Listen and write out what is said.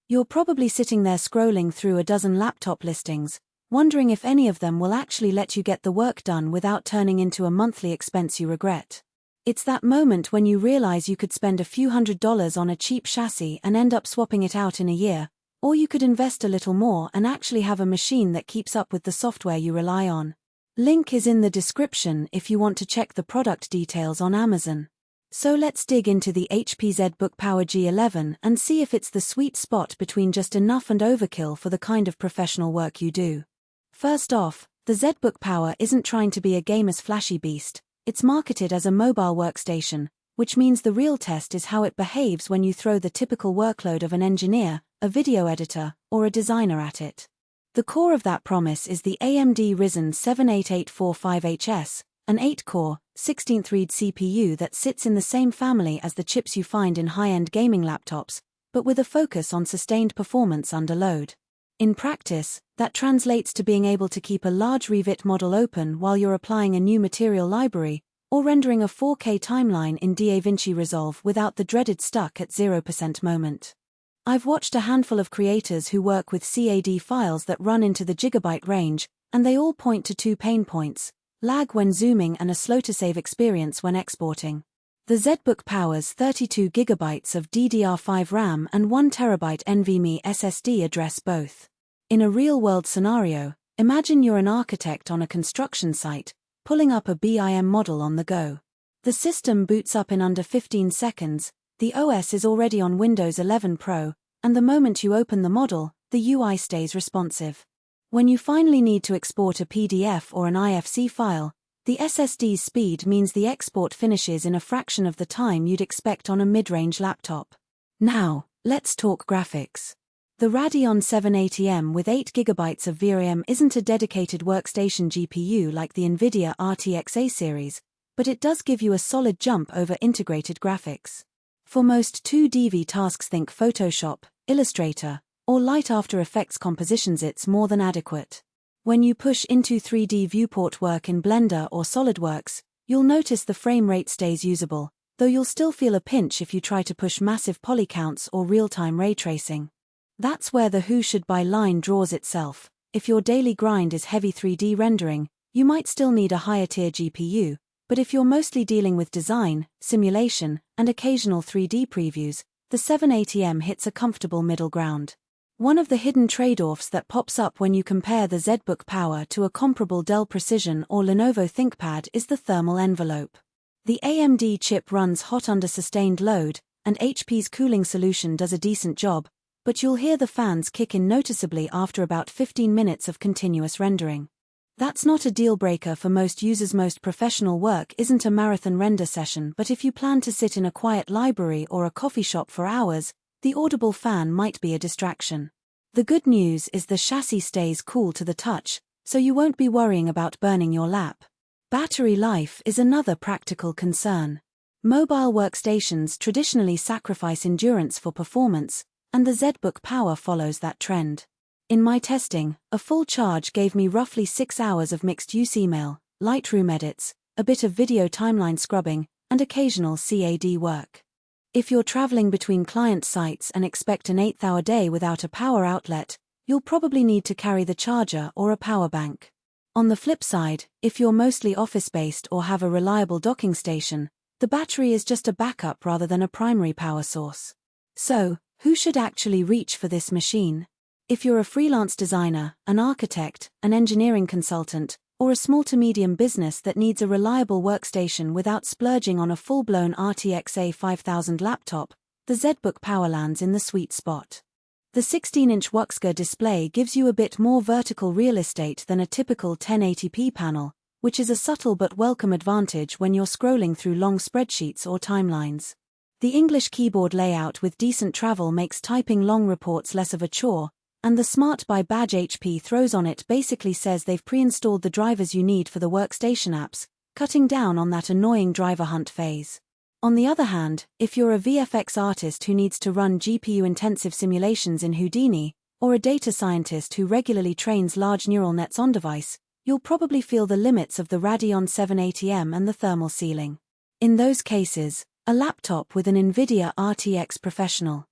You're probably sitting there scrolling through a dozen laptop listings, wondering if any of them will actually let you get the work done without turning into a monthly expense you regret. It's that moment when you realize you could spend a few $100s on a cheap chassis and end up swapping it out in a year, or you could invest a little more and actually have a machine that keeps up with the software you rely on. Link is in the description if you want to check the product details on Amazon. So let's dig into the HP ZBook Power G11 and see if it's the sweet spot between just enough and overkill for the kind of professional work you do. First off, the ZBook Power isn't trying to be a gamer's flashy beast. It's marketed as a mobile workstation, which means the real test is how it behaves when you throw the typical workload of an engineer, a video editor, or a designer at it. The core of that promise is the AMD Ryzen 7 8845HS, an 8-core, 16th-read CPU that sits in the same family as the chips you find in high-end gaming laptops, but with a focus on sustained performance under load. In practice, that translates to being able to keep a large Revit model open while you're applying a new material library, or rendering a 4K timeline in DaVinci Resolve without the dreaded stuck at 0% moment. I've watched a handful of creators who work with CAD files that run into the gigabyte range, and they all point to two pain points: lag when zooming and a slow-to-save experience when exporting. The ZBook Power's 32GB of DDR5 RAM and 1TB NVMe SSD address both. In a real-world scenario, imagine you're an architect on a construction site, pulling up a BIM model on the go. The system boots up in under 15 seconds, the OS is already on Windows 11 Pro, and the moment you open the model, the UI stays responsive. When you finally need to export a PDF or an IFC file, the SSD's speed means the export finishes in a fraction of the time you'd expect on a mid-range laptop. Now, let's talk graphics. The Radeon 780M with 8GB of VRAM isn't a dedicated workstation GPU like the NVIDIA RTX A series, but it does give you a solid jump over integrated graphics. For most 2D tasks, think Photoshop, Illustrator, or light After Effects compositions, it's more than adequate. When you push into 3D viewport work in Blender or SolidWorks, you'll notice the frame rate stays usable, though you'll still feel a pinch if you try to push massive poly counts or real-time ray tracing. That's where the who should buy line draws itself. If your daily grind is heavy 3D rendering, you might still need a higher-tier GPU, but if you're mostly dealing with design, simulation, and occasional 3D previews, the 780M hits a comfortable middle ground. One of the hidden trade-offs that pops up when you compare the ZBook Power to a comparable Dell Precision or Lenovo ThinkPad is the thermal envelope. The AMD chip runs hot under sustained load, and HP's cooling solution does a decent job, but you'll hear the fans kick in noticeably after about 15 minutes of continuous rendering. That's not a deal-breaker for most users. Most professional work isn't a marathon render session, but if you plan to sit in a quiet library or a coffee shop for hours, the audible fan might be a distraction. The good news is the chassis stays cool to the touch, so you won't be worrying about burning your lap. Battery life is another practical concern. Mobile workstations traditionally sacrifice endurance for performance, and the ZBook Power follows that trend. In my testing, a full charge gave me roughly 6 hours of mixed-use email, Lightroom edits, a bit of video timeline scrubbing, and occasional CAD work. If you're traveling between client sites and expect an 8-hour day without a power outlet, you'll probably need to carry the charger or a power bank. On the flip side, if you're mostly office-based or have a reliable docking station, the battery is just a backup rather than a primary power source. So, who should actually reach for this machine? If you're a freelance designer, an architect, an engineering consultant, or a small to medium business that needs a reliable workstation without splurging on a full-blown RTX A5000 laptop, the ZBook Power lands in the sweet spot. The 16-inch WUXGA display gives you a bit more vertical real estate than a typical 1080p panel, which is a subtle but welcome advantage when you're scrolling through long spreadsheets or timelines. The English keyboard layout with decent travel makes typing long reports less of a chore, and the Smart Buy badge HP throws on it basically says they've pre-installed the drivers you need for the workstation apps, cutting down on that annoying driver hunt phase. On the other hand, if you're a VFX artist who needs to run GPU-intensive simulations in Houdini, or a data scientist who regularly trains large neural nets on-device, you'll probably feel the limits of the Radeon 780M and the thermal ceiling. In those cases, a laptop with an NVIDIA RTX Professional